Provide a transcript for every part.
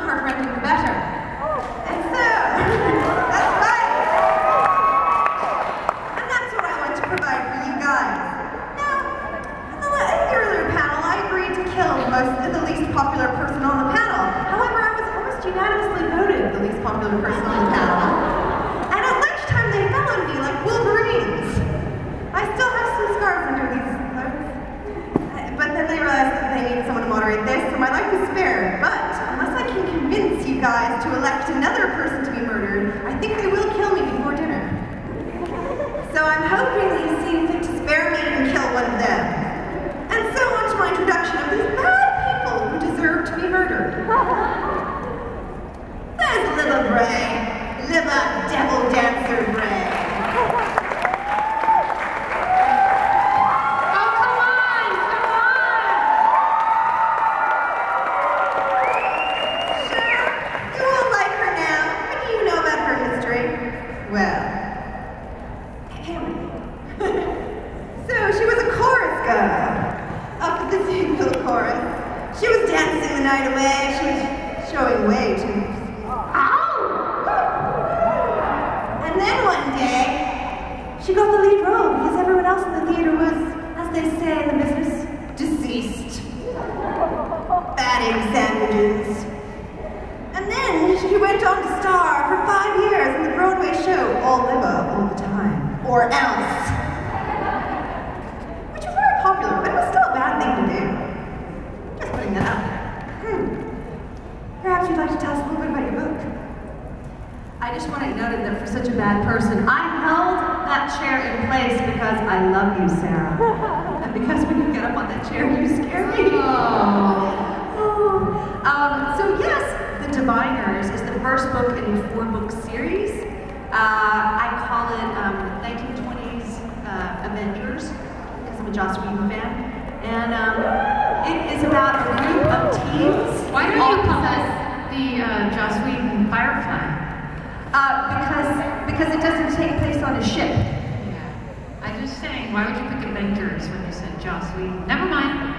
her friend the better. And so, that's right. And that's what I want to provide for you guys. Now, in the earlier panel, I agreed to kill the least popular person on the panel. However, I was almost unanimously voted the least popular person on the panel. And at lunchtime, they fell on me like wolverines. I still have some scars under these clothes. But then they realized that they need someone to moderate this, so my life is spared. But unless I can convince you guys to elect another person to be murdered, I think they will kill me before dinner. So I'm hoping that you see fit to spare me and kill one of them. And so on to my introduction of these bad people who deserve to be murdered. There's little Bray, little devil dancer Bray. Well, so she was a chorus girl up at the Ziegfeld chorus. She was dancing the night away. She was showing way too. Ow! And then one day, she got the lead role because everyone else in the theater was, as they say in the business, deceased. Bad egg sandwiches. And then she went on to star for 5 years in the Broadway show All Liver All the Time, or Else. Which was very popular, but it was still a bad thing to do. Just putting that out there. Perhaps you'd like to tell us a little bit about your book. I just want it noted that for such a bad person, I held that chair in place because I love you, Sarah. And because when you get up on that chair, you scare me. So yes, The Diviners is the first book in a 4-book series. I call it 1920s Avengers, because I'm a Joss Whedon fan. And it is about a group of teens. Why don't you call it the Joss Whedon Firefly? Because it doesn't take place on a ship. Yeah. I'm just saying, why would you pick Avengers when you said Joss Whedon? Never mind.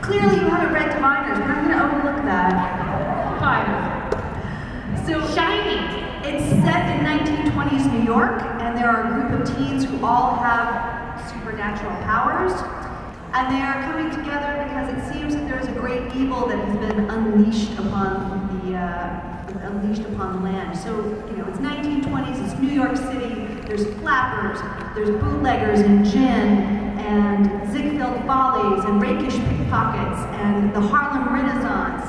Clearly you haven't read Diviners, but I'm going to overlook that. Fine. So shiny. It's set in 1920s New York, and there are a group of teens who all have supernatural powers, and they are coming together because it seems that there is a great evil that has been unleashed upon the land. So, you know, it's 1920s, it's New York City, there's flappers, there's bootleggers and gin, and Ziegfeld follies, and rakish pickpockets, and the Harlem Renaissance,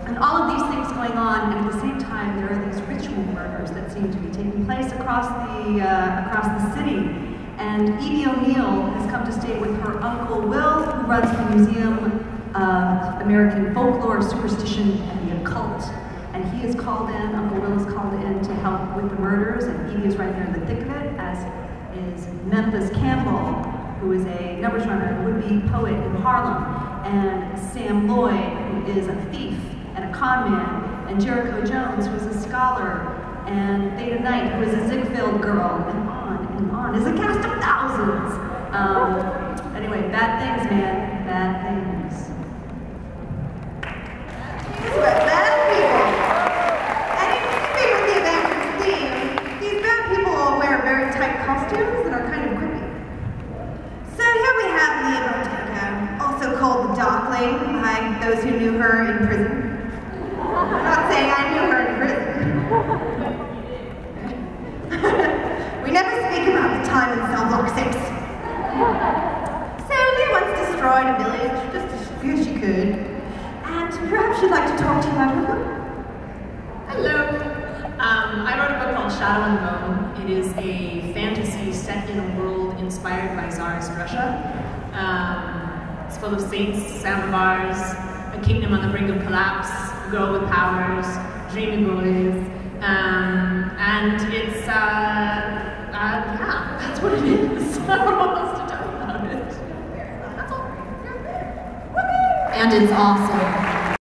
and all of these things going on, and at the same time there are these ritual murders that seem to be taking place across the city. And Edie O'Neill has come to stay with her Uncle Will, who runs the Museum of American Folklore, Superstition, and the Occult. And he is called in, Uncle Will is called in to help with the murders, and Edie is right there in the thick of it, as is Memphis Campbell, who is a numbers runner and would-be poet in Harlem, and Sam Lloyd, who is a thief and a con man, and Jericho Jones, who is a scholar, and Theta Knight, who is a Ziegfeld girl, and on is a cast of thousands. Anyway, bad things, man, bad things. Bad people. And in keeping with the Avengers theme, these bad people all wear very tight costumes that are kind of creepy. So here we have Leah Bottega, also called the Darkling by those who knew her in prison. I'm not saying I knew her in prison. We never speak about the time in cell block 6. So Leah once destroyed a village just as good as she could. And perhaps she'd like to talk to you about her book. Hello. I wrote a book called Shadow and Bone. It is a fantasy set in a world inspired by Tsarist Russia. It's full of saints, samovars, a kingdom on the brink of collapse, a girl with powers, dreamy boys, and it's, yeah, that's what it is. I don't know what else to tell you about it. That's all. And it's awesome.